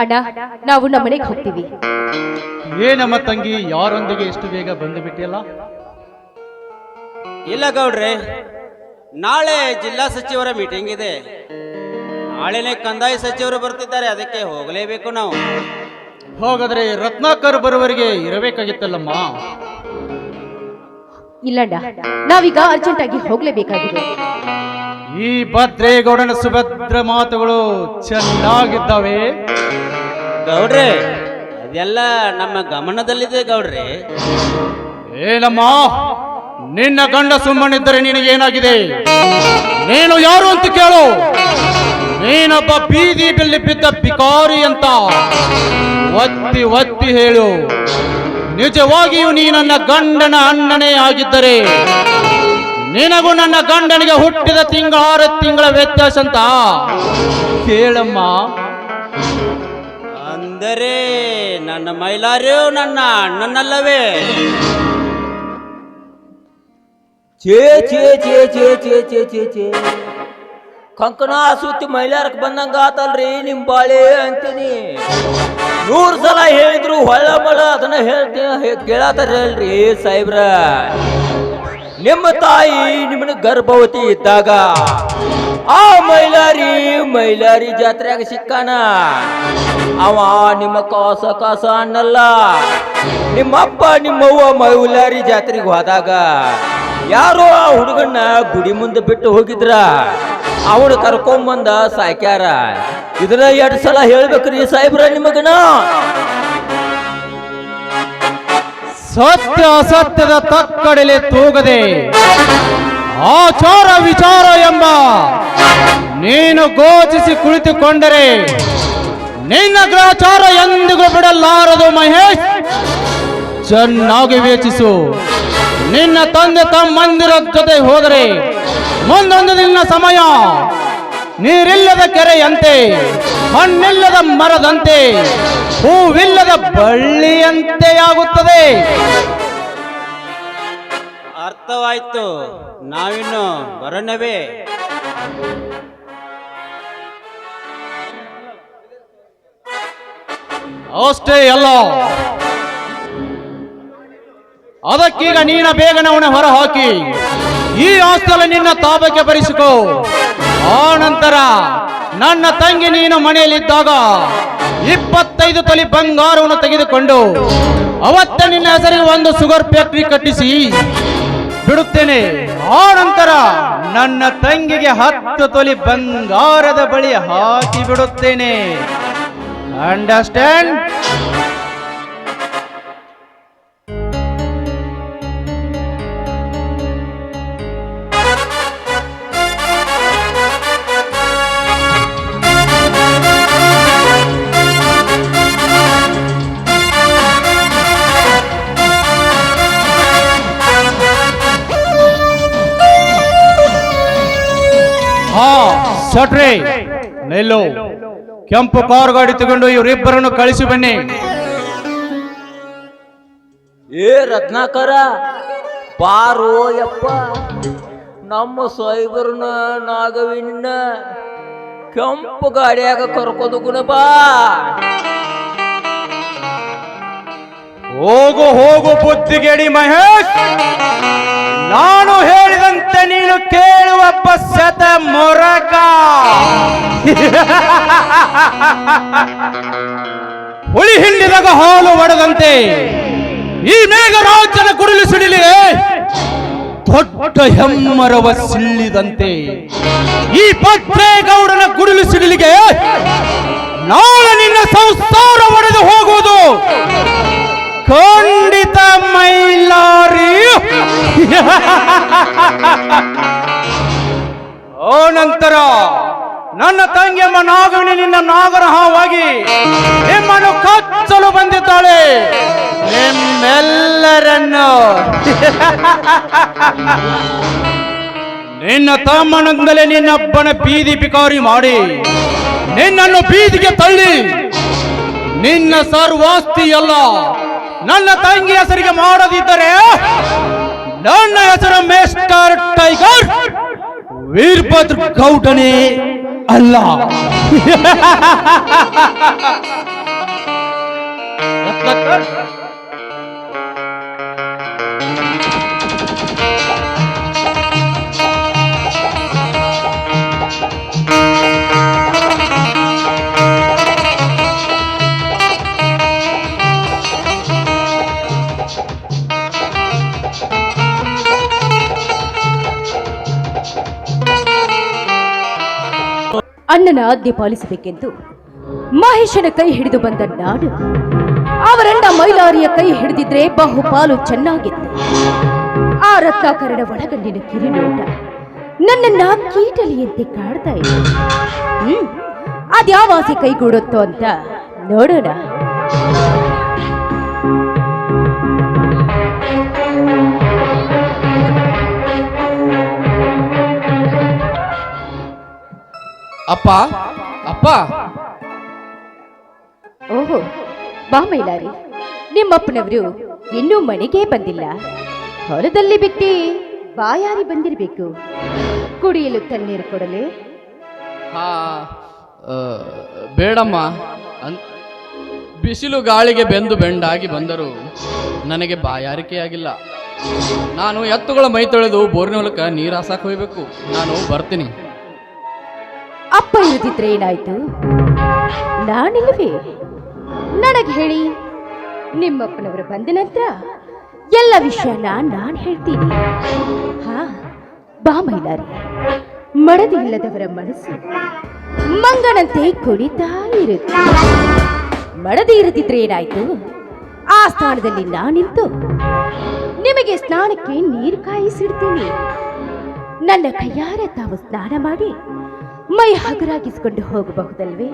ಅಣ್ಣ, ನಾವು ನಮ್ಮನೆಗೆ ಹೋಗ್ತೀವಿ. ಏನಮ್ಮ ತಂಗಿ, ಯಾರೊಂದಿಗೆ ಎಷ್ಟು ಬೇಗ ಬಂದು ಬಿಟ್ಟಿಯಲ್ಲ? ಇಲ್ಲ ಗೌಡ್ರೆ, ನಾಳೆ ಜಿಲ್ಲಾ ಸಚಿವರ ಮೀಟಿಂಗ್ ಇದೆ. ನಾಳೆನೆ ಕಂದಾಯ ಸಚಿವರು ಬರ್ತಿದ್ದಾರೆ, ಅದಕ್ಕೆ ಹೋಗಲೇಬೇಕು ನಾವು. ಹಾಗಾದ್ರೆ ರತ್ನಾಕರ್ ಬರುವವರೆಗೆ ಇರಬೇಕಾಗಿತ್ತಲ್ಲಮ್ಮ. ಇಲ್ಲಣ್ಣ, ನಾವೀಗ ಅರ್ಜೆಂಟ್ ಆಗಿ ಹೋಗ್ಲೇಬೇಕಾಗಿದೆ. ಈ ಭದ್ರೇಗೌಡನ ಸುಭದ್ರ ಮಾತುಗಳು ಚೆನ್ನಾಗಿದ್ದಾವೆ ಗೌಡ್ರೆ. ಅದೆಲ್ಲ ನಮ್ಮ ಗಮನದಲ್ಲಿದೆ ಗೌಡ್ರೆ. ಏನಮ್ಮ, ನಿನ್ನ ಗಂಡ ಸುಮ್ಮನಿದ್ದರೆ ನಿನಗೇನಾಗಿದೆ? ನೀನು ಯಾರು ಅಂತ ಕೇಳು. ನೀನೊಬ್ಬ ಬೀದಿ ಬೆಲ್ಲಿ ಬಿದ್ದ ಬಿಕಾರಿ ಅಂತ ಒತ್ತಿ ಒತ್ತಿ ಹೇಳು. ನಿಜವಾಗಿಯೂ ನೀ ನನ್ನ ಗಂಡನ ಅಣ್ಣನೇ ಆಗಿದ್ದರೆ ನಿನಗೂ ನನ್ನ ಗಂಡನಿಗೆ ಹುಟ್ಟಿದ 6 ತಿಂಗಳ ವ್ಯತ್ಯಾಸ ಅಂತ ಕೇಳಮ್ಮ. ಅಂದರೆ ನನ್ನ ಮೈಲಾರಿಯು ನನ್ನ ಅಣ್ಣನಲ್ಲವೇ? ಛೇ ಛೇ ಛೇ ಛೇ ಛೇ ಛೇ ಛೇ ಛೇ ಕಂಕಣ ಸುತ್ತಿ ಮೈಲಾರಕ್ಕೆ ಬಂದಂಗ ಆತಲ್ರಿ ನಿಮ್ ಬಾಳೆ ಅಂತೀನಿ. 100 ಸಲ ಹೇಳಿದ್ರು ಹೊಳ್ಳ ಮಳ ಅದನ್ನ ಹೇಳ್ತೀನಿ ಕೇಳತ್ತಾರಲ್ರಿ ಸಾಹೇಬ್ರ. ನಿಮ್ಮ ತಾಯಿ ನಿಮ್ಮನ್ನ ಗರ್ಭವತಿ ಇದ್ದಾಗ ಆ ಮೈಲಾರಿ ಜಾತ್ರೆಯಾಗ ಸಿಕ್ಕಾನ. ಅವ ನಿಮ್ಮ ಕಾಸ ಅನ್ನಲ್ಲ. ನಿಮ್ಮಪ್ಪ ನಿಮ್ಮವ್ವ ಮೈಲಾರಿ ಜಾತ್ರೆಗೆ ಹೋದಾಗ ಯಾರೋ ಆ ಹುಡುಗನ್ನ ಗುಡಿ ಮುಂದೆ ಬಿಟ್ಟು ಹೋಗಿದ್ರ. ಅವನು ಕರ್ಕೊಂಬಂದ ಸಾಕ್ಯಾರ. ಇದನ್ನ 2 ಸಲ ಹೇಳ್ಬೇಕ್ರಿ ಸಾಹೇಬ್ರ ನಿಮಗನ. ಸತ್ಯ ಅಸತ್ಯದ ತಕ್ಕಡಲೆ ತೂಗದೆ ಆಚಾರ ವಿಚಾರ ಎಂಬ ನೀನು ಗೋಚಿಸಿ ಕುಳಿತುಕೊಂಡರೆ ನಿನ್ನ ಗ್ರಹಚಾರ ಎಂದಿಗೂ ಬಿಡಲಾರದು ಮಹೇಶ್. ಚೆನ್ನಾಗಿ ಯೋಚಿಸು. ನಿನ್ನ ತಂದೆ ತಮ್ಮಂದಿರ ಜೊತೆ ಹೋದರೆ ಮುಂದೊಂದು ನಿನ್ನ ಸಮಯ ನೀರಿಲ್ಲದ ಕೆರೆಯಂತೆ, ಹಣ್ಣಿಲ್ಲದ ಮರದಂತೆ, ಹೂವಿಲ್ಲದ ಬಳ್ಳಿಯಂತೆ ಆಗುತ್ತದೆ. ಅರ್ಥವಾಯ್ತು, ನಾವಿನ್ನು ಬರೋಣವೇ? ಅಷ್ಟೇ ಅಲ್ಲ, ಅದಕ್ಕೀಗ ನೀನ ಬೇಗನೆ ಅವನ ಹೊರ ಹಾಕಿ ಈ ಆಸ್ತಿಯಲ್ಲಿ ನಿನ್ನ ತಾಪಕ್ಕೆ ಬರಿಸಿಕೋ. ಆ ನಂತರ ನನ್ನ ತಂಗಿ ನೀನು ಮನೆಯಲ್ಲಿದ್ದಾಗ 25 ತೊಲಿ ಬಂಗಾರವನ್ನು ತೆಗೆದುಕೊಂಡು ಅವತ್ತ ನಿನ್ನ ಹೆಸರಿಗೆ ಒಂದು ಶುಗರ್ ಫ್ಯಾಕ್ಟರಿ ಕಟ್ಟಿಸಿ ಬಿಡುತ್ತೇನೆ. ಆ ನಂತರ ನನ್ನ ತಂಗಿಗೆ 10 ತೊಲಿ ಬಂಗಾರದ ಬಳಿ ಹಾಕಿ ಬಿಡುತ್ತೇನೆ. ಅಂಡರ್ಸ್ಟ್ಯಾಂಡ್? ಸಟ್ರೆ ನೆಲ್ಲು, ಕೆಂಪು ಕಾರ್ ಗಾಡಿ ತಗೊಂಡು ಇವರಿಬ್ಬರನ್ನು ಕಳಿಸಿ ಬನ್ನಿ. ಏ ರತ್ನಾಕರ ಬಾರೋ ಯಪ್ಪ, ನಮ್ಮ ಸಾಹೇಬರನ್ನ ನಾಗವಿನ ಕೆಂಪು ಗಾಡಿಯಾಗ ಕರ್ಕೊಂಡು ಗುಣ ಬಾ. ಹೋಗು ಹೋಗು ಬುದ್ಧಿಗೇಡಿ ಮಹೇಶ್, ನಾನು ಹೇಳಿದಂತೆ ನೀನು ಕೇಳುವ ಪಶ್ಚಾತ ಮೊರಕ. ಹುಳಿ ಹಿಂಡಿದಾಗ ಹಾಲು ಒಡೆದಂತೆ ಈ ಮೇಘರಾಜನ ಕುರುಳು ಸಿಡಿಲಿ ದೊಡ್ಡ ಹೆಮ್ಮರವ ಸಿಳ್ಳಿದಂತೆ ಈ ಭದ್ರೇಗೌಡನ ಕುರುಳು ಸಿಡಿಲಿಗೆ ನಾಳೆ ನಿನ್ನ ಸಂಸಾರ ಒಡೆದು ಹೋಗುವುದು ಖಂಡಿತ ಮೈಲಾರಿ. ಓ ನಂತರ ನನ್ನ ತಂಗಿಯಮ್ಮ ನಾಗವಿನಿ ನಿನ್ನ ನಾಗರಹವಾಗಿ ನಿಮ್ಮನ್ನು ಕಚ್ಚಲು ಬಂದಿದ್ದಾಳೆ. ನಿಮ್ಮೆಲ್ಲರನ್ನು ನಿನ್ನ ತಮ್ಮನಿಂದಲೇ ನಿನ್ನೊಬ್ಬನ ಬೀದಿ ಬಿಕಾರಿ ಮಾಡಿ ನಿನ್ನನ್ನು ಬೀದಿಗೆ ತಳ್ಳಿ ನಿನ್ನ ಸರ್ವಾಸ್ತಿ ಎಲ್ಲ ನನ್ನ ತಂಗಿ ಹೆಸರಿಗೆ ಮಾಡದಿದ್ದರೆ ನನ್ನ ಹೆಸರು ಮಿಸ್ಟರ್ ಟೈಗರ್ ವೀರಭದ್ರ ಗೌಡನೇ ಅಲ್ಲ. ರತ್ನಾಕರ್. ಅಣ್ಣನ ಆಜ್ಞೆ ಪಾಲಿಸಬೇಕೆಂದು ಮಹೇಶನ ಕೈ ಹಿಡಿದು ಬಂದ ನಾಡು ಅವರಣ್ಣ ಮೈಲಾರಿಯ ಕೈ ಹಿಡಿದಿದ್ರೆ ಬಹುಪಾಲು ಚೆನ್ನಾಗಿತ್ತು. ಆ ರತ್ನಾಕರಣ ಒಳಗಣ್ಣಿನ ಕಿರಿನೋಟ ನನ್ನನ್ನ ಕೀಟಲಿಯಂತೆ ಕಾಡ್ತಾ ಇದೆ. ಅದ್ಯಾವ ಆಸೆ ಕೈಗೂಡುತ್ತೋ ಅಂತ ನೋಡೋಣ. ಅಪ್ಪ ಅಪ್ಪ. ಓಹೋ, ಬಾ ಮೈಲಾರಿ. ನಿಮ್ಮಪ್ಪನವರು ಇನ್ನೂ ಮನೆಗೆ ಬಂದಿಲ್ಲ. ಹೊಲದಲ್ಲಿ ಬಿಟ್ಟು ಬಾಯಾರಿ ಬಂದಿರಬೇಕು. ಕುಡಿಯಲು ತಣ್ಣೀರು ಕೊಡಲೇ? ಹಾ, ಬೇಡಮ್ಮ. ಬಿಸಿಲು ಗಾಳಿಗೆ ಬೆಂದು ಬೆಂಡಾಗಿ ಬಂದರೂ ನನಗೆ ಬಾಯಾರಿಕೆಯಾಗಿಲ್ಲ. ನಾನು ಎತ್ತುಗಳ ಮೈ ತೊಳೆದು ಬೋರಿನ ಹೊಲಕ್ಕೆ ನೀರು ಹಾಸಕ್ಕೆ ಹೋಗ್ಬೇಕು. ನಾನು ಬರ್ತೀನಿ. ಅಪ್ಪ ಇರುತ್ತಿದ್ರೆ ಏನಾಯ್ತು? ನಾನಿಲ್ಲವೇ? ನನಗೆ ಹೇಳಿ. ನಿಮ್ಮಪ್ಪನವರು ಬಂದ ನಂತರ ಎಲ್ಲ ವಿಷಯನ ನಾನು ಹೇಳ್ತೀನಿ. ಹಾ, ಬಾ ಮೈಲಾರಿ. ಮಡದಿ ಇಲ್ಲದವರ ಮನಸ್ಸು ಮಂಗನಂತೆ ಕುಣಿತಾ ಇರುತ್ತೆ. ಮಡದಿ ಇರುತ್ತಿದ್ರೆ ಏನಾಯ್ತು? ಆ ಸ್ಥಾನದಲ್ಲಿ ನಾನಿಂತು ನಿಮಗೆ ಸ್ನಾನಕ್ಕೆ ನೀರು ಕಾಯಿಸಿಡ್ತೀನಿ. ನನ್ನ ಕೈಯಾರೆ ತಾವು ಸ್ನಾನ ಮಾಡಿ ಮೈ ಹಗುರಾಗಿಸ್ಕೊಂಡು ಹೋಗಬಹುದಲ್ವೇ?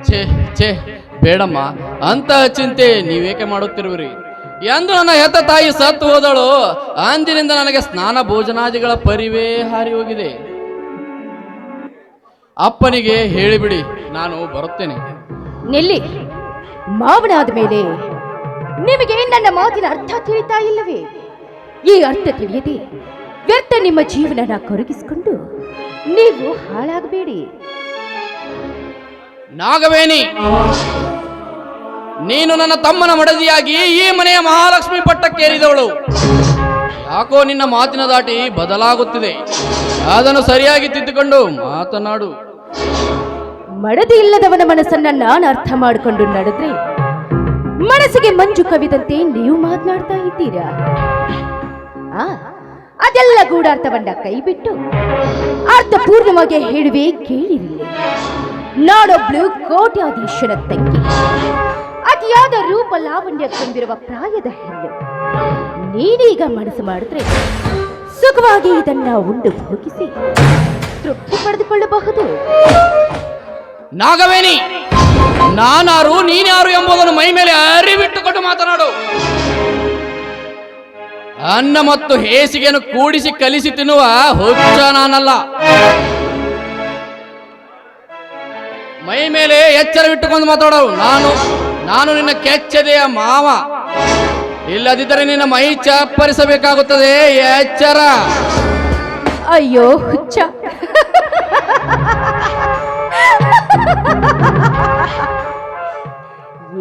ಛೇ ಛೇ, ಬೇಡಮ್ಮ. ಅಂತ ಚಿಂತೆ ನೀವೇಕೆ ಮಾಡುತ್ತಿರುವಿರಿ? ಎಂದು ನನ್ನ ಹೆತ್ತ ತಾಯಿ ಸತ್ತು ಹೋದಳು ಅಂದಿನಿಂದ ನನಗೆ ಸ್ನಾನ ಭೋಜನಾದಿಗಳ ಪರಿವೇ ಹಾರಿ ಹೋಗಿದೆ. ಅಪ್ಪನಿಗೆ ಹೇಳಿಬಿಡಿ, ನಾನು ಬರುತ್ತೇನೆ. ನಿಲ್ಲಿ. ಮಾವನಾದ ಮೇಲೆ ನಿಮಗೆ ನನ್ನ ಮಾತಿನ ಅರ್ಥ ತಿಳಿತಾ ಇಲ್ಲವೇ? ಈ ಅರ್ಥ ತಿಳಿಯದೆ ವ್ಯರ್ಥ ನಿಮ್ಮ ಜೀವನನ ಕೊರಗಿಸಿಕೊಂಡು ನೀವು ಹಾಳಾಗಬೇಡಿ. ನಾಗವೇಣಿ, ನೀನು ನನ್ನ ತಮ್ಮನ ಮಡದಿಯಾಗಿ ಈ ಮನೆಯ ಮಹಾಲಕ್ಷ್ಮಿ ಪಟ್ಟಕ್ಕೇರಿದವಳು. ಯಾಕೋ ನಿನ್ನ ಮಾತಿನ ದಾಟಿ ಬದಲಾಗುತ್ತಿದೆ. ಅದನ್ನು ಸರಿಯಾಗಿ ತಿದ್ದುಕೊಂಡು ಮಾತನಾಡು. ಮಡದಿ ಇಲ್ಲದವನ ಮನಸ್ಸನ್ನ ನಾನು ಅರ್ಥ ಮಾಡಿಕೊಂಡು ನಡೆದ್ರೆ ಮನಸ್ಸಿಗೆ ಮಂಜು ಕವಿದಂತೆ ನೀವು ಮಾತನಾಡ್ತಾ ಇದ್ದೀರಾ? ಅದೆಲ್ಲ ಗೂಢಾರ್ಥವನ್ನ ಕೈ ಬಿಟ್ಟು ಅರ್ಥಪೂರ್ಣವಾಗಿ ಹೇಳುವೆ, ಕೇಳಿರಲಿ. ನಾನೊಬ್ಳು ಕೋಟ್ಯಾಧೀಶನ ತಂಗಿ, ಅತಿಯಾದ ರೂಪ ಲಾವಣ್ಯ ತುಂಬಿರುವ ಪ್ರಾಯದ ಹೆಣ್ಣು. ನೀನೀಗ ಮನಸ್ಸು ಮಾಡಿದ್ರೆ ಸುಖವಾಗಿ ಇದನ್ನ ಉಂಡು ಭೋಗಿಸಿ ತೃಪ್ತಿ ಪಡೆದುಕೊಳ್ಳಬಹುದು. ನಾಗವೇಣಿ, ನಾನಾರು ನೀನ್ಯಾರು ಎಂಬುದನ್ನು ಮೈ ಮೇಲೆ ಅರಿವಿಟ್ಟುಕೊಂಡು ಮಾತನಾಡು. ಅನ್ನ ಮತ್ತು ಹೇಸಿಗೆಯನ್ನು ಕೂಡಿಸಿ ಕಲಿಸಿ ತಿನ್ನುವ ಹುಚ್ಚ ನಾನಲ್ಲ. ಮೈ ಮೇಲೆ ಎಚ್ಚರವಿಟ್ಟುಕೊಂಡು ಮಾತಾಡು. ನಾನು ನಿನ್ನ ಕೆಚ್ಚದೆಯ ಮಾವ. ಇಲ್ಲದಿದ್ದರೆ ನಿನ್ನ ಮೈ ಚಪ್ಪರಿಸಬೇಕಾಗುತ್ತದೆ. ಎಚ್ಚರ. ಅಯ್ಯೋ ಹುಚ್ಚ.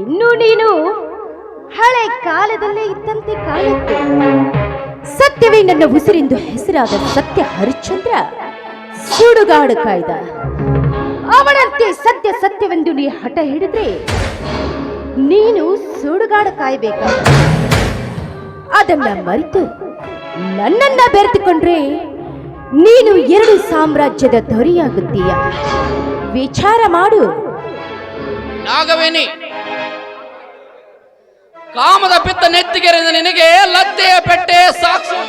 ಇನ್ನು ನೀನು ಹಳೆ ಕಾಲದಲ್ಲೇ ಇದ್ದಂತೆ ಕಾಣುತ್ತೆ. ಸತ್ಯವೇ ನನ್ನ ಉಸಿರೆಂದು ಹೆಸರಾದ ಸತ್ಯ ಹರಿಶ್ಚಂದ್ರ ಸುಡುಗಾಡು ಕಾಯ್ದ. ಅವನಂತೆ ಸತ್ಯ ಸತ್ಯವೆಂದು ನೀ ಹಠ ಹಿಡಿದ್ರೆ ನೀನು ಸುಡುಗಾಡು ಕಾಯಬೇಕ. ಅದನ್ನ ಮರೆತು ನನ್ನನ್ನ ಬೆರೆತುಕೊಂಡ್ರೆ ನೀನು 2 ಸಾಮ್ರಾಜ್ಯದ ದೊರೆಯಾಗುತ್ತೀಯ. ವಿಚಾರ ಮಾಡು. ನಾಗವೇಣಿ, ಕಾಮದ ಪಿತ್ತ ನೆತ್ತಿಗೆರೆದ ನಿನಗೆ ಲತ್ತೆಯ ಪೆಟ್ಟೆ ಸಾಕ್ಷಿ.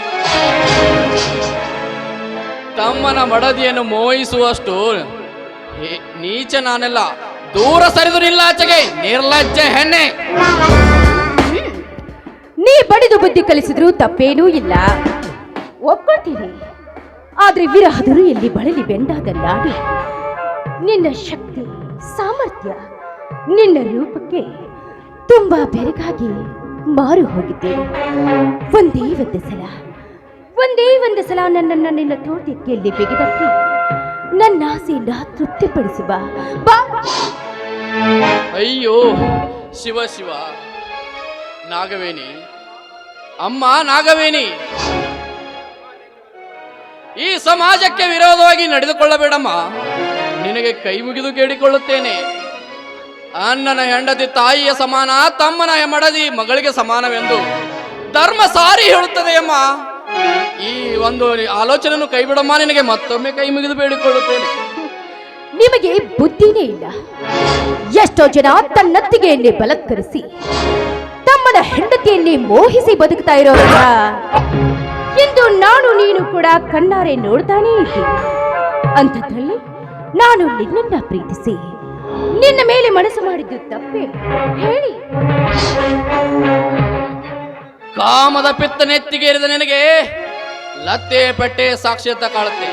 ತಮ್ಮನ ಮಡದಿಯನ್ನು ಮೋಹಿಸುವಷ್ಟು ನೀಚ ನಾನೆಲ್ಲ. ದೂರ ಸರಿದು ನಿಲ್ಲಾಚೆಗೆ, ನಿರ್ಲಜ್ಜ ಹೆಣ್ಣೆ. ನೀ ಬಡಿದು ಬುದ್ಧಿ ಕಲಿಸಿದ್ರು ತಪ್ಪೇನೂ ಇಲ್ಲ, ಒಪ್ಕೊಳ್ತೀನಿ. ಆದ್ರೆ ವಿರಹದರು ಎಲ್ಲಿ ಬಳಲಿ ಬೆಂಡಾದ ನಾಡು ನಿನ್ನ ಶಕ್ತಿ ಸಾಮರ್ಥ್ಯ ನಿನ್ನ ರೂಪಕ್ಕೆ ತುಂಬಾ ಬೆರಗಾಗಿ ಮಾರು ಹೋಗಿದ್ದೇನೆ. ಒಂದೇ ಒಂದು ಸಲ ನನ್ನನ್ನು ನಿನ್ನ ತೋಟಕ್ಕೆಯಲ್ಲಿ ಬಿಗಿದಪ್ಪಿ ನನ್ನ ಆಸೆಯನ್ನ ತೃಪ್ತಿಪಡಿಸುವ ಬಾ. ಅಯ್ಯೋ, ಶಿವ ಶಿವ, ನಾಗವೇಣಿ, ಅಮ್ಮ ನಾಗವೇಣಿ, ಈ ಸಮಾಜಕ್ಕೆ ವಿರೋಧವಾಗಿ ನಡೆದುಕೊಳ್ಳಬೇಡಮ್ಮ. ನಿನಗೆ ಕೈ ಮುಗಿದು ಕೇಳಿಕೊಳ್ಳುತ್ತೇನೆ. ಅಣ್ಣನ ಹೆಂಡತಿ ತಾಯಿಯ ಸಮಾನ, ತಮ್ಮನ ಮಡದಿ ಮಗಳಿಗೆ ಸಮಾನವೆಂದು ಧರ್ಮ ಸಾರಿ ಹೇಳುತ್ತದೆ ಅಮ್ಮ. ಈ ಒಂದು ಆಲೋಚನೆಯನ್ನು ಕೈ ಬಿಡಮ್ಮ. ನಿನಗೆ ಮತ್ತೊಮ್ಮೆ ಕೈ ಮುಗಿದು ಬೇಡಿಕೊಳ್ಳುತ್ತೇನೆ. ನಿಮಗೆ ಬುದ್ಧಿನೇ ಇಲ್ಲ. ಎಷ್ಟೋ ಜನ ತನ್ನತ್ತಿಗೆಯನ್ನೇ ಬಲತ್ಕರಿಸಿ ತಮ್ಮನ ಹೆಂಡತಿಯನ್ನೇ ಮೋಹಿಸಿ ಬದುಕ್ತಾ ಇರೋರನ್ನ ಇಂದು ನಾನು ನೀನು ಕೂಡ ಕಣ್ಣಾರೆ ನೋಡ್ತಾನೇ ಇದ್ದೀವಿ. ಅಂಥದ್ರಲ್ಲಿ ನಾನು ನಿನ್ನನ್ನ ಪ್ರೀತಿಸಿ ನಿನ್ನ ಮೇಲೆ ಮನಸ್ಸು ಮಾಡಿದ್ದು ತಪ್ಪೇ? ಹೇಳಿ. ಕಾಮದ ಪಿತ್ತನೆತ್ತಿಗೇರಿದ ನಿನಗೆ ಲತ್ತೆ ಪಟ್ಟೆ ಸಾಕ್ಷಿಯತ್ತ ಕಾಳುತ್ತೆ.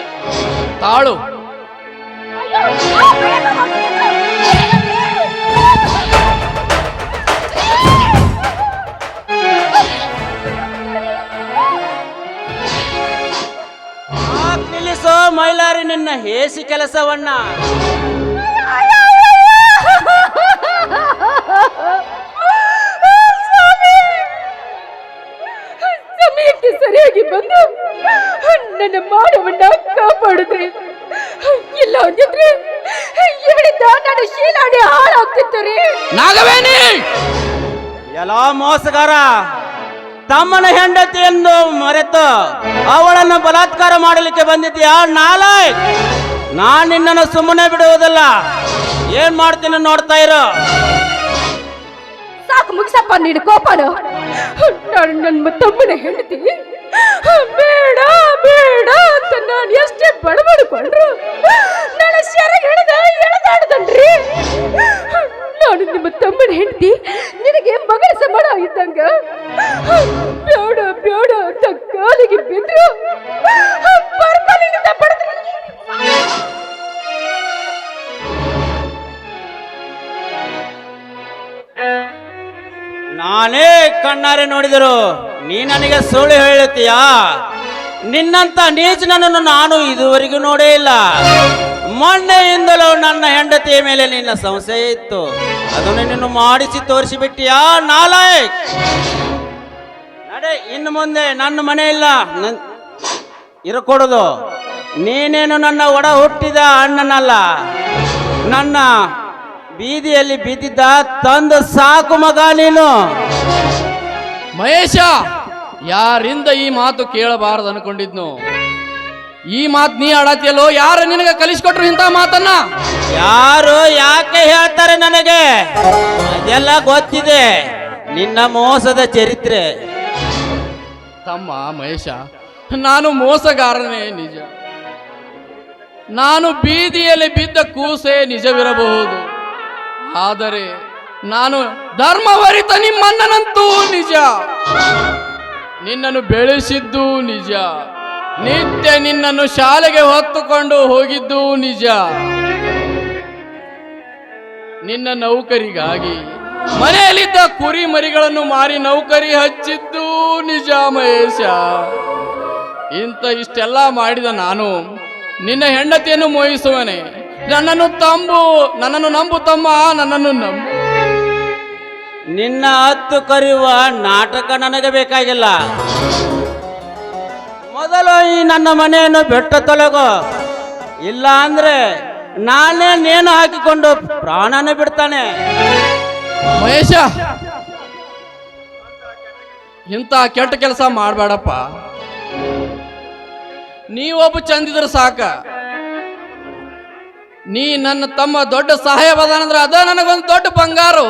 ತಾಳು. ನಿಲ್ಲಿಸೋ ಮೈಲಾರಿ ನಿನ್ನ ಹೇಸಿ ಕೆಲಸವನ್ನ. ಸಮಯಕ್ಕೆ ಸರಿಯಾಗಿ ಬಂದು ನನ್ನ ಮಾನವನ್ನ ಕಾಪಾಡಿದ್ರೆ, ಇಲ್ಲ ಅಂದಿದ್ರೆ ಹೇಳಿದ್ದ ನನ್ನ ಶೀಲಾಡಿ ಹಾಳಾಗ್ತಿತ್ತು. ನಾಗವೇಣಿ, ಎಲ್ಲ ಮೋಸಗಾರ, ತಮ್ಮನ ಹೆಂಡತಿ ಎಂದು ಮರೆತು ಅವಳನ್ನು ಬಲಾತ್ಕಾರ ಮಾಡಲಿಕ್ಕೆ ಬಂದಿದ್ಯಾ ನಾಲಾಯ್? ನಾನ್ ನಿನ್ನನ್ನು ಸುಮ್ಮನೆ ಬಿಡುವುದಿಲ್ಲ. ಏನ್ ಮಾಡ್ತೀನಿ ನೋಡ್ತಾ ಇರೋ. ಸಾಕು, ಮುಗಿಸಪ್ಪ ನೀನು ಕೋಪನ. ನಾನು ನನ್ನ ತಮ್ಮನ ಹೆಂಡತಿ ಬೇಡ ಬೇಡ ಅಂತ ನಾನು ಎಷ್ಟೇ ಬಡಬಡ್ಕೊಂಡ್ರು ನನ್ನ ಶೆರಗ್ ಹಿಡಿದ ಎಳೆದಾಡ್ದನ್ರಿ. ನಾನು ನಿಮ್ಮ ತಮ್ಮನ ಹೆಂಡತಿ, ನಿನಗೆ ಮಗಳ ಸಮಾನ ಆಗಿದ್ದಂಗ. ಬೇಡ ಬೇಡ ಅಂತ ಕಾಲಿಗೆ ಬಿದ್ರು ಬರ್ಬಲಿನಿಂದ ಬಡದ್ರು. ನಾನೇ ಕಣ್ಣಾರೆ ನೋಡಿದರು ನೀ ನನಗೆ ಸುಳ್ಳು ಹೇಳುತ್ತೀಯಾ? ನಿನ್ನಂತ ನೀಚನನ್ನು ನಾನು ಇದುವರೆಗೂ ನೋಡೇ ಇಲ್ಲ. ಮೊನ್ನೆಯಿಂದಲೂ ನನ್ನ ಹೆಂಡತಿಯ ಮೇಲೆ ನಿನ್ನ ಸಂಶಯ ಇತ್ತು. ಅದನ್ನು ನೀನು ಮಾಡಿಸಿ ತೋರಿಸಿಬಿಟ್ಟಿಯಾ ನಾಲಾಯಕ್? ನಡೆ, ಇನ್ನು ಮುಂದೆ ನನ್ನ ಮನೆ ಇಲ್ಲ ಇರಕೊಡುದು. ನೀನೇನು ನನ್ನ ಒಡ ಹುಟ್ಟಿದ ಅಣ್ಣನಲ್ಲ, ನನ್ನ ಬೀದಿಯಲ್ಲಿ ಬಿದ್ದಿದ್ದ ತಂದು ಸಾಕು ಮಗ ನೀನು. ಮಹೇಶ, ಯಾರಿಂದ ಈ ಮಾತು ಕೇಳಬಾರದು ಅನ್ಕೊಂಡಿದ್ನು. ಈ ಮಾತು ನೀ ಆಡತಿಯಲ್ಲೋ? ಯಾರು ನಿನಗೆ ಕಲಿಸ್ಕೊಟ್ರು ಇಂಥ ಮಾತನ್ನ? ಯಾರು ಯಾಕೆ ಹೇಳ್ತಾರೆ ನನಗೆ? ಅದೆಲ್ಲ ಗೊತ್ತಿದೆ, ನಿನ್ನ ಮೋಸದ ಚರಿತ್ರೆ. ತಮ್ಮ ಮಹೇಶ, ನಾನು ಮೋಸಗಾರನೇ ನಿಜ. ನಾನು ಬೀದಿಯಲ್ಲಿ ಬಿದ್ದ ಕೂಸೆ ನಿಜವಿರಬಹುದು. ಆದರೆ ನಾನು ಧರ್ಮವರಿತ ನಿಮ್ಮಣ್ಣನಂತೂ ನಿಜ. ನಿನ್ನನ್ನು ಬೆಳೆಸಿದ್ದು ನಿಜ. ನಿತ್ಯ ನಿನ್ನನ್ನು ಶಾಲೆಗೆ ಹೊತ್ತುಕೊಂಡು ಹೋಗಿದ್ದು ನಿಜ. ನಿನ್ನ ನೌಕರಿಗಾಗಿ ಮನೆಯಲ್ಲಿದ್ದ ಕುರಿ ಮರಿಗಳನ್ನು ಮಾರಿ ನೌಕರಿ ಹಚ್ಚಿದ್ದು ನಿಜ ಮಹೇಶ. ಇಷ್ಟೆಲ್ಲ ಮಾಡಿದ ನಾನು ನಿನ್ನ ಹೆಂಡತಿಯನ್ನು ಮೋಹಿಸುವನೆ. ನನ್ನನ್ನು ನಂಬು ತಮ್ಮ, ನನ್ನನ್ನು ನಂಬು. ನಿನ್ನ ಹತ್ತು ಕರೆಯುವ ನಾಟಕ ನನಗೆ ಬೇಕಾಗಿಲ್ಲ. ಮೊದಲು ಈ ನನ್ನ ಮನೆಯನ್ನು ಬೆಟ್ಟ ತೊಲಗೋ, ಇಲ್ಲ ಅಂದ್ರೆ ನಾನೇ ನೇಣು ಹಾಕಿಕೊಂಡು ಪ್ರಾಣನ ಬಿಡ್ತಾನೆ. ಮಹೇಶ, ಇಂಥ ಕೆಟ್ಟ ಕೆಲಸ ಮಾಡಬೇಡಪ್ಪ. ನೀವೊಬ್ಬ ಚಂದಿದ್ರೆ ಸಾಕ. ನೀ ನನ್ನ ತಮ್ಮ ದೊಡ್ಡ ಸಹಾಯವಾದನಂದ್ರೆ ಅದ ನನಗೊಂದು ದೊಡ್ಡ ಬಂಗಾರು.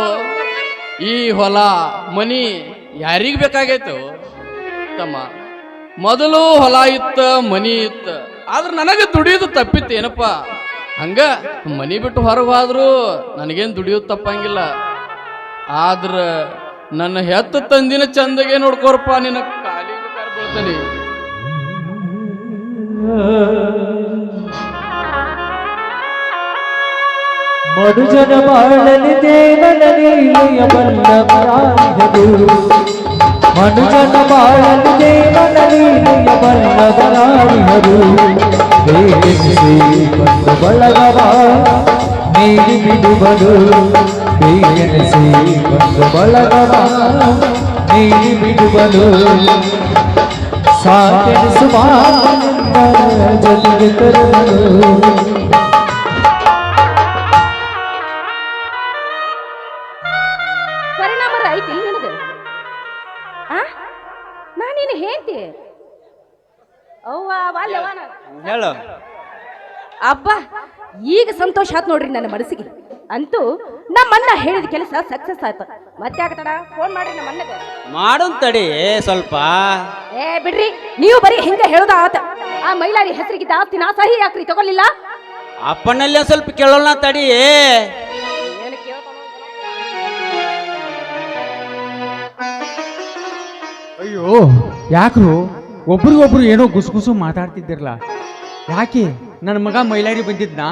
ಈ ಹೊಲ ಮನಿ ಯಾರಿಗ ಬೇಕಾಗೈತು ತಮ್ಮ? ಮೊದಲು ಹೊಲ ಇತ್ತ, ಮನಿ ಇತ್ತ, ಆದ್ರೆ ನನಗೆ ದುಡಿಯೋದು ತಪ್ಪಿತ್ತು ಏನಪ್ಪ. ಹಂಗ ಮನಿ ಬಿಟ್ಟು ಹೊರಗೆ ಹೋದ್ರು ನನಗೇನು ದುಡಿಯೋದು ತಪ್ಪಂಗಿಲ್ಲ. ಆದ್ರ ನನ್ನ ಹೆತ್ತ ತಂದಿನ ಚಂದಗೆ ನೋಡ್ಕೋರಪ್ಪ. ನಿನ್ನ ಕಾಲಿಗೆ ಬೀಳ್ತಾನೆ. ಮನುಜನ ಬಾಳಲಿ ದೇವನ ಲೀಲೆಯ ಬಲ್ಲವರಾಯರು. ಮನುಜನ ಬಾಳಲಿ ದೇವನ ಲೀಲೆಯ ಬಲ್ಲವರಾಯರು. ಬೇಡಿಸಿ ಬಂದು ಬಳಗವ ನೀಡಿ ಬಿಡುವರು. ಬೇಗೆಣಿಸಿ ಬಂದು ಬಳಗವ ನೀಡಿ ಬಿಡುವನು ಸಾಕೆಣಿಸುವ ಜೊತೆಗೆ ತರುವನು ಪರಿಣಾಮ ಐತಿ ನನಗೆ ನಾನೇನು ಹೇಳ್ತಿ ಅವ್ವ ವಾಲ್ಯವ ಹೇಳು. ಅಬ್ಬ ಈಗ ಸಂತೋಷ ಆತ್ ನೋಡ್ರಿ ನನ್ನ ಮನಸ್ಸಿಗೆ. ಅಂತೂ ನಮ್ಮಣ್ಣ ಹೇಳಿದ ಕೆಲಸ ಸಕ್ಸಸ್ ಆಯ್ತು. ಮತ್ತೆ ಆಗತಡ ಫೋನ್ ಮಾಡ್ರಿ ನಮ್ಮ ಅಣ್ಣಗೆ. ಮಾಡೋನ್ ತಡಿ ಸ್ವಲ್ಪ. ಏ ಬಿಡ್ರಿ, ನೀವು ಬರೀ ಹಿಂಗ ಹೇಳೋದ ಆತ. ಆ ಮೈಲಾರಿ ಹೆಸರಿಗಿದ್ದ ಆಸ್ತಿನ ಸಹಿ ಯಾಕ್ರಿ ತಗೊಳ್ಳಿಲ್ಲ? ಅಪ್ಪನಲ್ಲಿ ಒಂದ್ ಸ್ವಲ್ಪ ಕೇಳೋಣ ತಡಿ. ಅಯ್ಯೋ ಯಾಕ್ರು ಒಬ್ರಿಗೊಬ್ರು ಏನೋ ಗುಸುಗುಸು ಮಾತಾಡ್ತಿದ್ದಿರಲ್ಲ, ಯಾಕೆ? ನನ್ನ ಮಗ ಮೈಲಾರಿ ಬಂದಿದ್ನಾ?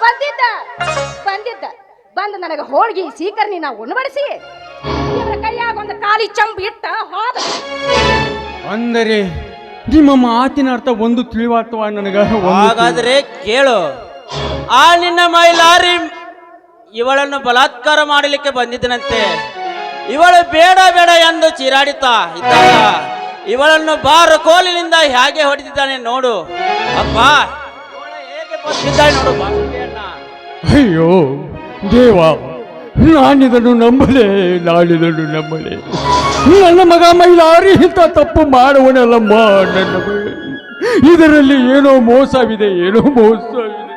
ಬಂದಿದ್ದ ಬಂದಿದ್ದ ಬಂದು ನನಗೆ ಹೋಳ್ಗಿ ಸೀಕರ್ನಿ ನಾವು ಉಣಬಡಿಸಿ ಇವರ ಕೈಯಾಗ ಒಂದು ಖಾಲಿ ಚಂಬು ಇಟ್ಟ ಹೋದ. ಅಂದರೆ ನಿಮ್ಮ ಮಾತಿನ ಅರ್ಥ ಒಂದು ತಿಳಿವಾತವ ನನಗ. ಹಾಗಾದ್ರೆ ಕೇಳು, ಆ ನಿನ್ನ ಮೈಲಾರಿ ಇವಳನ್ನು ಬಲಾತ್ಕಾರ ಮಾಡಲಿಕ್ಕೆ ಬಂದಿದ್ದನಂತೆ. ಇವಳು ಬೇಡ ಬೇಡ ಎಂದು ಚೀರಾಡಿತಾ ಇದ್ದಾಗ ಇವಳನ್ನು ಬಾರು ಕೋಲಿನಿಂದ ಹೇಗೆ ಹೊಡೆದಿದ್ದಾನೆ ನೋಡು. ಅಪ್ಪ ಹೇಗೆ ಬಂದಿದ್ದಾಳೆ ನೋಡು ಬಾಸುಕಿಯನ್ನ. ಅಯ್ಯೋ ದೇವ, ನಾನಿದನ್ನು ನಂಬಲೆ, ನಾನಿದನ್ನು ನಂಬಲೆ. ನನ್ನ ಮಗ ಮೈಲಾರಿ ಇಂಥ ತಪ್ಪು ಮಾಡುವನಲ್ಲಮ್ಮ. ನನ್ನ ಇದರಲ್ಲಿ ಏನೋ ಮೋಸವಿದೆ, ಏನೋ ಮೋಸವಿದೆ.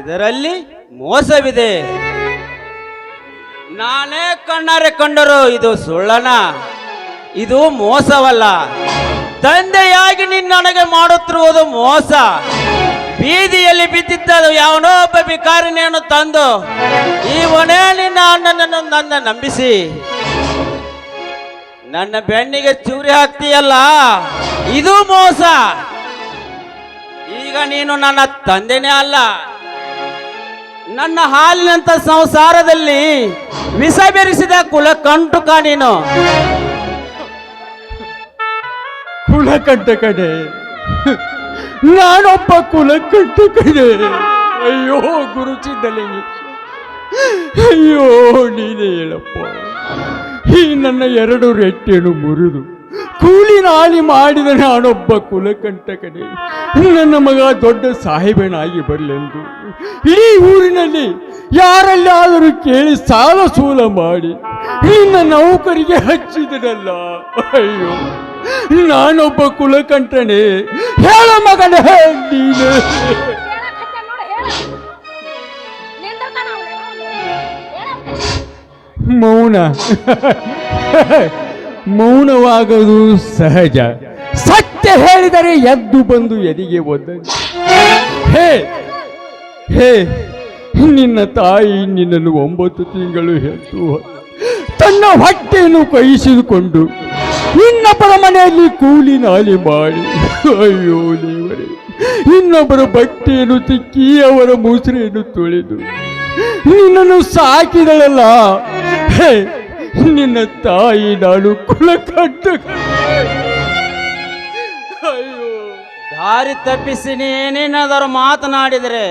ಇದರಲ್ಲಿ ಮೋಸವಿದೆ. ನಾನೇ ಕಣ್ಣಾರೆ ಕಂಡರು ಇದು ಸುಳ್ಳನ, ಇದು ಮೋಸವಲ್ಲ. ತಂದೆಯಾಗಿ ನೀನು ನನಗೆ ಮಾಡುತ್ತಿರುವುದು ಮೋಸ. ಬೀದಿಯಲ್ಲಿ ಬಿದ್ದಿದ್ದ ಯಾವನೋ ಒಬ್ಬ ಭಿಕಾರಿನೇನು ತಂದು ಈ ಒಣೆ ನಿನ್ನ ಅಣ್ಣನನ್ನು ನನ್ನ ನಂಬಿಸಿ ನನ್ನ ಬೆನ್ನಿಗೆ ಚೂರಿ ಹಾಕ್ತೀಯಲ್ಲ, ಇದು ಮೋಸ. ಈಗ ನೀನು ನನ್ನ ತಂದೆನೇ ಅಲ್ಲ, ನನ್ನ ಹಾಲಿನಂತ ಸಂಸಾರದಲ್ಲಿ ವಿಷ ಬೆರೆಸಿದ ಕುಲಕಂಟುಕ ನೀನು. ಕುಲಕಂಟಕಡೆ, ನಾನೊಬ್ಬ ಕುಲಕಂಟಕಡೆ. ಅಯ್ಯೋ ಗುರುಚಿದ್ದಲಿಂಗಿ, ಅಯ್ಯೋ ನೀನೇ ಹೇಳಪ್ಪ. ಈ ನನ್ನ ಎರಡು ರೆಟ್ಟೆನು ಮುರಿದು ಕೂಲಿ ನಾಲಿ ಮಾಡಿದ ನಾನೊಬ್ಬ ಕುಲಕಂಟಕಡೆ. ನನ್ನ ಮಗ ದೊಡ್ಡ ಸಾಹೇಬನಾಗಿ ಬರಲೆಂದು ಇಡೀ ಊರಿನಲ್ಲಿ ಯಾರಲ್ಲಾದರೂ ಕೇಳಿ ಸಾಲ ಸೂಲ ಮಾಡಿ ನಿನ್ನ ನೌಕರಿಗೆ ಹಚ್ಚಿದನಲ್ಲ. ಅಯ್ಯೋ ನಾನೊಬ್ಬ ಕುಲಕಂಠನೇ. ಹೇಳ ಮಗನೇ ನೀನು. ಮೌನ ಮೌನವಾಗೋದು ಸಹಜ. ಸತ್ಯ ಹೇಳಿದರೆ ಎದ್ದು ಬಂದು ಎದಿಗೆ ಒದ್ದಂತೆ. ಹೇ ಹೇ ನಿನ್ನ ತಾಯಿ ನಿನ್ನನ್ನು 9 ತಿಂಗಳು ಹೆತ್ತು ತನ್ನ ಹೊಟ್ಟೆಯನ್ನು ಕೈಸಿದುಕೊಂಡು ಇನ್ನೊಬ್ಬರ ಮನೆಯಲ್ಲಿ ಕೂಲಿ ನಾಲಿ ಮಾಡಿ, ಅಯ್ಯೋ ದೇವರೇ, ಇನ್ನೊಬ್ಬರ ಬಟ್ಟೆಯನ್ನು ತಿಕ್ಕಿ ಅವರ ಮುಸುರೆಯನ್ನು ತೊಳೆದು ನಿನ್ನನ್ನು ಸಾಕಿದಳಲ್ಲ. ಹೇ ನಿನ್ನ ತಾಯಿ ನಾನು ಕುಲಕಂಟಕ. ಅಯ್ಯೋ ದಾರಿ ತಪ್ಪಿಸಿ ನೀನೇನಾದರೂ ಮಾತನಾಡಿದರೆ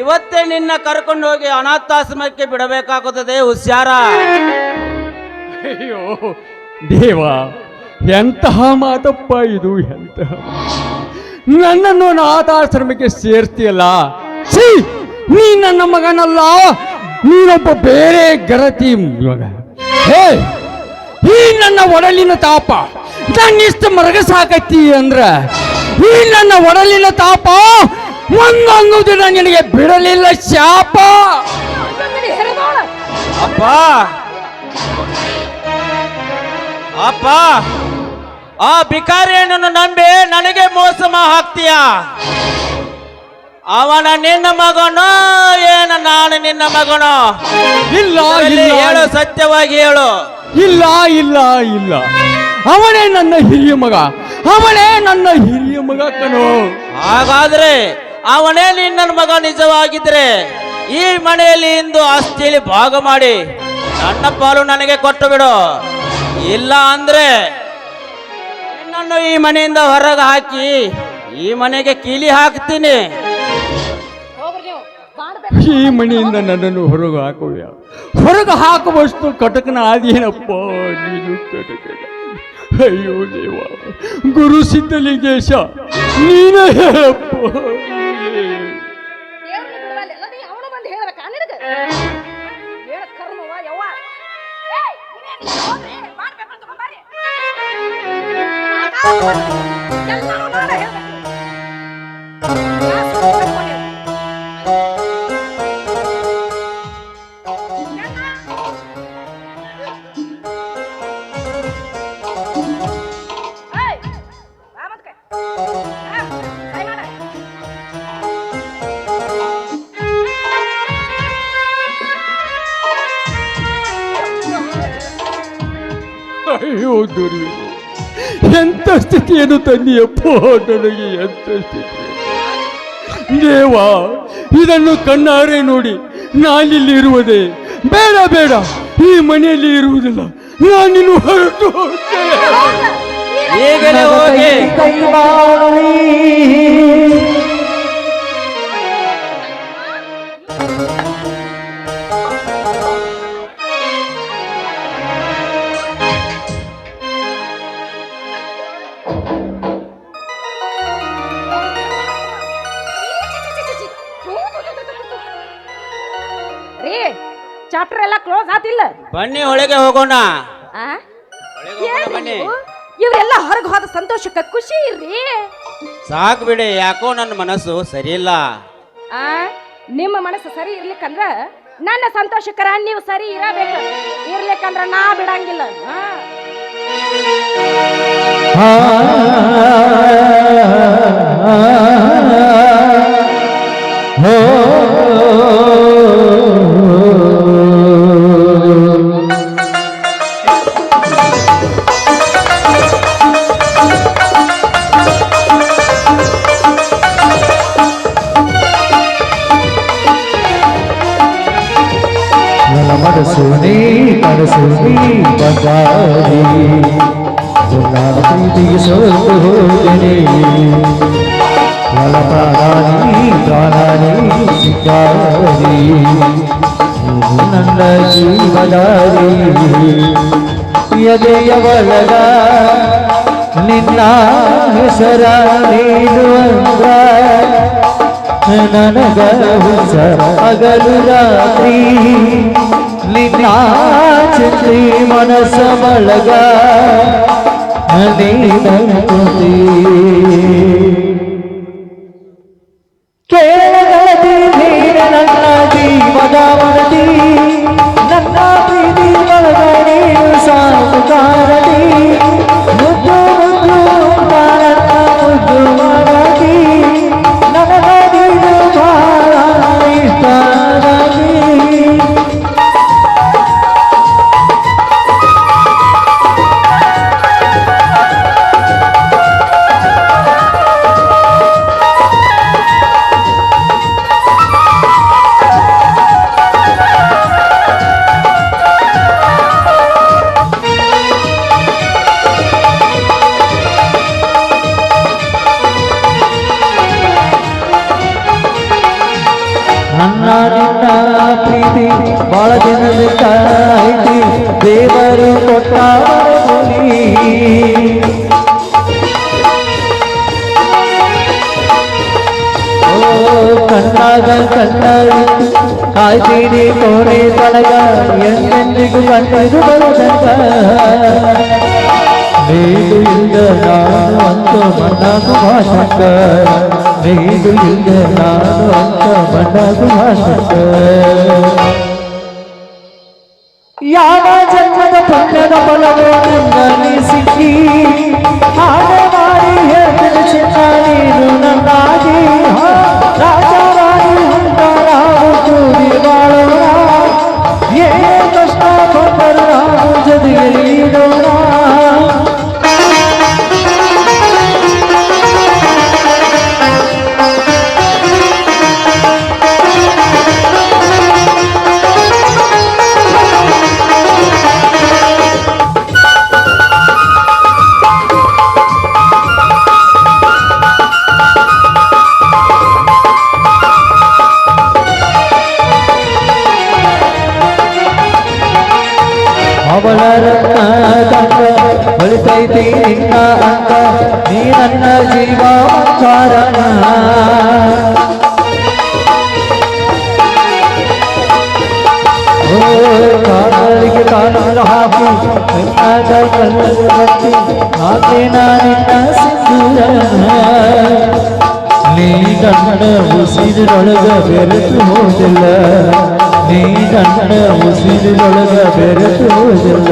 ಇವತ್ತೇ ನಿನ್ನ ಕರ್ಕೊಂಡು ಹೋಗಿ ಅನಾಥಾಶ್ರಮಕ್ಕೆ ಬಿಡಬೇಕಾಗುತ್ತದೆ. ಹುಷಾರ. ಅಯ್ಯೋ ದೇವ, ಎಂತಹ ಮಾತಪ್ಪ ಇದು, ಎಂತಹ. ನನ್ನನ್ನು ಅನಾಥಾಶ್ರಮಕ್ಕೆ ಸೇರ್ತೀಯಲ್ಲ. ಛೀ, ನೀ ನನ್ನ ಮಗನಲ್ಲ, ನೀನೊಬ್ಬ ಬೇರೆ ಗರತಿ ಮಗ. ಹೇ ಈ ನನ್ನ ಒಡಲಿನ ತಾಪ ನನ್ನಿಷ್ಟ ಮರಗ ಸಾಕತ್ತಿ ಅಂದ್ರ ಈ ನನ್ನ ಒಡಲಿನ ತಾಪ ಒಂದೊಂದು ದಿನ ನಿನಗೆ ಬಿಡಲಿಲ್ಲ ಶಾಪ. ಅಪ್ಪ ಅಪ್ಪ, ಆ ಭಿಕಾರಿಯನ್ನು ನಂಬಿ ನನಗೆ ಮೋಸ ಹಾಕ್ತೀಯ. ಅವನ ನಿನ್ನ ಮಗನೋ ಏನ ನಾನು ನಿನ್ನ ಮಗನೋ? ಇಲ್ಲ ಹೇಳು, ಸತ್ಯವಾಗಿ ಹೇಳು. ಇಲ್ಲ ಇಲ್ಲ ಇಲ್ಲ, ಅವನೇ ನನ್ನ ಹಿರಿಯ ಮಗ, ಅವನೇ ನನ್ನ ಹಿರಿಯ ಮಗ ಕಣೋ. ಹಾಗಾದ್ರೆ ಅವನೇ ನಿನ್ನ ಮಗ ನಿಜವಾಗಿದ್ರೆ ಈ ಮನೆಯಲ್ಲಿ ಇಂದು ಆಸ್ತಿಯಲ್ಲಿ ಭಾಗ ಮಾಡಿ ನನ್ನ ಪಾಲು ನನಗೆ ಕೊಟ್ಟು ಬಿಡು. ಇಲ್ಲ ಅಂದ್ರೆ ನಿನ್ನನ್ನು ಈ ಮನೆಯಿಂದ ಹೊರಗೆ ಹಾಕಿ ಈ ಮನೆಗೆ ಕೀಲಿ ಹಾಕ್ತೀನಿ. ಹೋಗ್ರಿ ನೀವು, ಈ ಮನೆಯಿಂದ ನನ್ನನ್ನು ಹೊರಗೆ ಹಾಕುವ ಹೊರಗೆ ಹಾಕುವಷ್ಟು ಕಟಕನ ಆದೇನಪ್ಪ ನೀನು ಕಟಕನ. ಅಯ್ಯೋ ದೇವ, ಗುರು ಸಿದ್ಧಲಿಂಗೇಶ ನೀನೇ ಹೇಳಪ್ಪ. ಅವನು ಬಂದು ಹೇಳ್ಬೇಕ ನಿನಗ ಹೇಳ ಕರ್ಮವ ಯವ್ವ. ಏಯ್, ನೀವೇನ್ ಹೋಗ್ರಿ, ಮಾಡ್ಬೇಕು ಅಂತ ಬರ್ರಿ. ಎಲ್ಲರೂ ನಾನೇ ಹೇಳ್ಬೇಕು. ಅಯ್ಯೋ ದುರ್ವಿಧಿ, ಎಂಥ ಸ್ಥಿತಿಯನ್ನು ತಂದಿಯಪ್ಪ ನನಗೆ, ಎಂಥ ಸ್ಥಿತಿ ದೇವ. ಇದನ್ನು ಕಣ್ಣಾರೆ ನೋಡಿ ನಾನಿಲ್ಲಿ ಇರುವುದೇ ಬೇಡ ಬೇಡ, ಈ ಮನೆಯಲ್ಲಿ ಇರುವುದಿಲ್ಲ, ನಾನಿನ್ನು ಹೊರಟು ಹೋಗ್ತೇನೆ. ಈಗಲೇ ಹೋಗಿ ಕೈ ಬಾಳಿ ರೀ, ಚಾಪ್ಟರ್ ಎಲ್ಲ ಕ್ಲೋಸ್ ಆತಿಲ್ಲ. ಬನ್ನಿ ಒಳಗೆ ಹೋಗೋಣ. ಆ? ಒಳಗೆ ಹೋಗೋಣ ಬನ್ನಿ. ಇವರೆಲ್ಲ ಹೊರಗೆ ಹೋದ ಸಂತೋಷಕ್ಕೆ ಖುಷಿ ಇರ್ರಿ. ಸಾಕು ಬಿಡಿ, ಯಾಕೋ ನನ್ನ ಮನಸ್ಸು ಸರಿ ಇಲ್ಲ. ಆ ನಿಮ್ಮ ಮನಸ್ಸು ಸರಿ ಇರ್ಲಿಕ್ಕಂದ್ರ ನನ್ನ ಸಂತೋಷಕರ ನೀವು ಸರಿ ಇರಬೇಕು. ಇರ್ಲಿಕ್ಕಂದ್ರ ನಾ ಬಿಡಂಗಿಲ್ಲ. ಮನಸೂನಿ ಕನಸೂನಿ ಬಂಗಾರಿ ನನ್ನ ಪ್ರೀತಿಗೆ ಸೋತು ಹೋದೆನೆ. ನನ್ನ ಪ್ರಾಣಾನಿ ಸಿಕ್ಕಾರಿ, ನನ್ನ ಜೀವದಾರಿ. ಎದೆಯ ಒಳಗ ನಿನ್ನ ಹೆಸರ ನೀಡುವಂದ್ರ ನನಗ ಹುಸ ಹಗಲು ರಾತ್ರಿ. ನಿನ್ನ ಚಿತ್ರಿ ಮನಸ್ಸ ಬಳಗ ನೀನಂತಿ ಕೇಳಗತಿ ನೀನ ನನ್ನ ಜೀವದ ವರದಿ. ನನ್ನ ಪ್ರೀತಿ ಬಳಗ ನೀನು ಸಾಕು ಕಾರದಿ. ಮುದ್ದು ಮುದ್ದು ನನ್ನ ಮುದ್ದು ಮಾಡದಿ. ನನಗ ನೀನು ಬಹಳ ಇಷ್ಟದಿ. ನನ್ನ ನಿನ್ನ ಪ್ರೀತಿ ಬಹಳ ದಿನದಿಂದ ಐತಿ, ದೇವರು ಕೊಟ್ಟ ವರದಿ. ಓ ಕಣ್ಣಾಗ ಕಣ್ಣಾಗಿತ್ತು ಕಾಯ್ತೀನಿ ಕೋಣೆ ತಳಗ, ಎಂದೆಂದಿಗೂ ಕಣ್ಣೀರು ಬರದಂಗ. ನೀನು ಇಲ್ದ ನಾನು ಅಂತ ಮಣ್ಣಾಗು ಭಾಷಕ, ನೀನು ಇಲ್ದ ನಾನು ಅಂತ ಮಣ್ಣಾಗು ಭಾಷಕ. ಯಾವ ಜನ್ಮದ ಪುಣ್ಯದ ಫಲವೋ ನಿನ್ನಲ್ಲಿ ಸಿಕ್ಕಿ, ಹಾಡ ಮಾಡಿ ಹೇಳ್ತೀನಿ ಚಿನ್ನ ನೀನು ನನ್ನಾಗಿ. ರಾಜರಾಣಿ ಅಂತ ನಾವು ಕೂಡಿ ಬಾಳೋಣ, ಏನೇ ಕಷ್ಟ ಬಂದರೂ ನಾವು ಜೊತೆಗೆ ಇಡೋಣ. ಅವಳ ರತ್ನದಂಗ ಹೊಳಿತೈತಿ ನಿನ್ನ ಅಂಗ ನೀ ನನ್ನ ಜೀವ ಕಾರಣ ಕಾಲಿಗೆ ಕಾಲ ಹಾಕಿ ಕಣ್ಣಾಗ ಕಲ್ಲು ಬತ್ತಿ ಹಾಕಿ ನಿನ್ನ ಸಿಂಧೂರ ನೀ ನನ್ನ ಉಸಿರೊಳಗ ಬೆರೆತು ಹೋದಿಲ್ಲ ನೀ ನನ್ನ ಉಸಿರೊಳಗ ಬೆರೆತು ಹೋದಿಲ್ಲ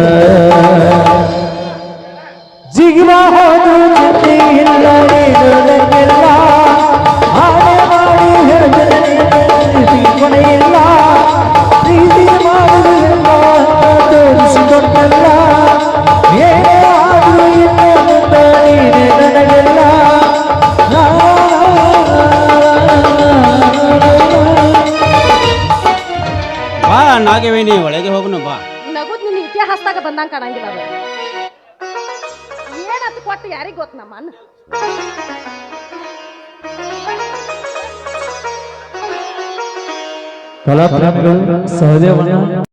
ಜಿಗಿವ ಹೋದು ಚಿಂತೆ ಇಲ್ಲ ನೀಡುವುದಕ್ಕೆಲ್ಲ ಹಾಡೆ ಮಾಡಿ ಹೇಳಿದರೆ ಕೊನೆಯಿಲ್ಲ ಪ್ರೀತಿ ಮಾಡುವುದಿಲ್ಲ ತೋರಿಸಿಕೊಟ್ಟಲ್ಲ ಏನೇ ಆದರೂ ಇನ್ನು ಮುಂದೆ ನೀನೆ ನನಗೆಲ್ಲ ಬಾ ನಾಗವೇಣಿ ಒಳಗೆ ಹೋಗುನು ಬಾ. ನಗುದ್ ನಿನ್ನ ಇತಿಹಾಸದಾಗ ಬಂದಂಗ ಕಾಣಂಗಿಲ್ಲ ಅದು ಏನತ್ತು ಕೊಟ್ಟು ಯಾರಿಗ ಗೊತ್ತ ನಮ್ಮ ಅಣ್ಣ ಕಲಾಪ್ರೇಮಿಗಳು ಸಹದೇವನ